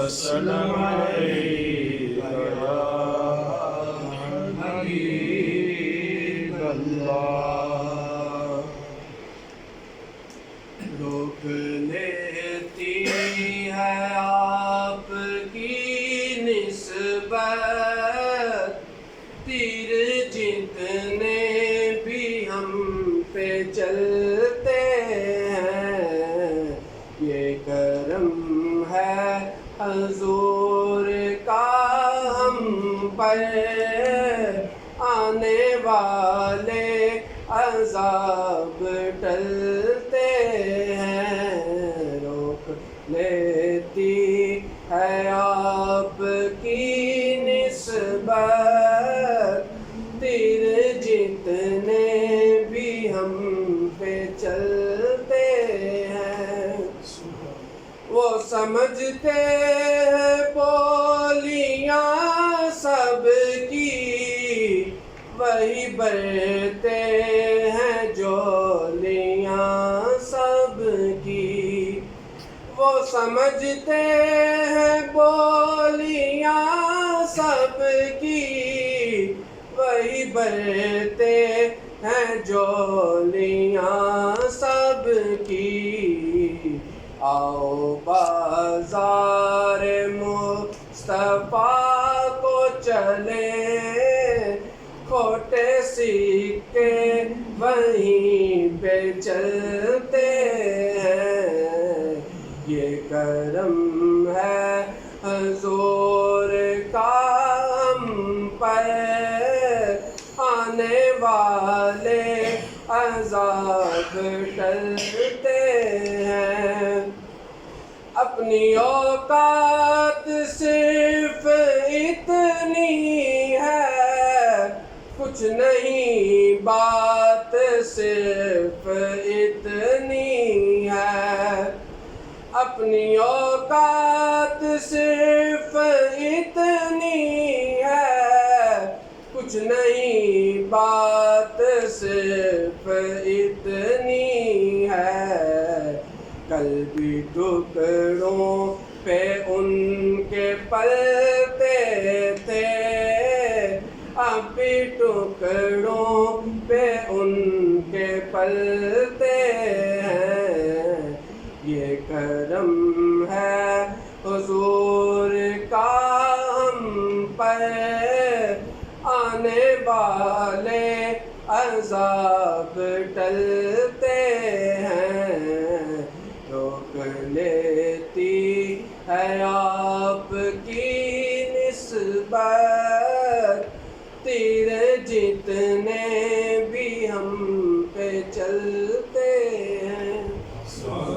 وسلم عليك يا حبيب الله. روک لیتی ہے آپ کی نسبت تیر جتنے بھی ہم پہ چلتے ہیں. یہ کرم ہے حضور کا ہم پر، آنے والے عذاب ٹلتے ہیں. روک لیتی ہے آپ کی نسبت تیر جتنے بھی ہم پہ چلتے ہیں. وہ سمجھتے ہیں بولیاں سب کی، وہی برتے ہیں جولیاں سب کی. وہ سمجھتے ہیں بولیاں سب کی، وہی برتے ہیں جولیاں سب کی. آؤ بازار مصطفیٰ کو چلیں، کھوٹے سکے وہیں پہ چلتے ہیں. یہ کرم ہے حضور کا ہم پر، آنے والے عذاب ٹلتے ہیں. اپنی اوقات صرف اتنی ہے، کچھ نہیں بات صرف اتنی ہے. اپنی اوقات صرف اتنی ہے، کچھ نہیں بات صرف اتنی ہے. کل بھی ٹکڑوں پہ ان کے پلتے تھے، اب بھی ٹکڑوں پہ ان کے پلتے ہیں. یہ کرم ہے حضور کا ہم پر، آنے والے عذاب ٹلتے ہیں. روک لیتی ہے آپ کی نسبت تیر جتنے بھی ہم پہ چلتے ہیں.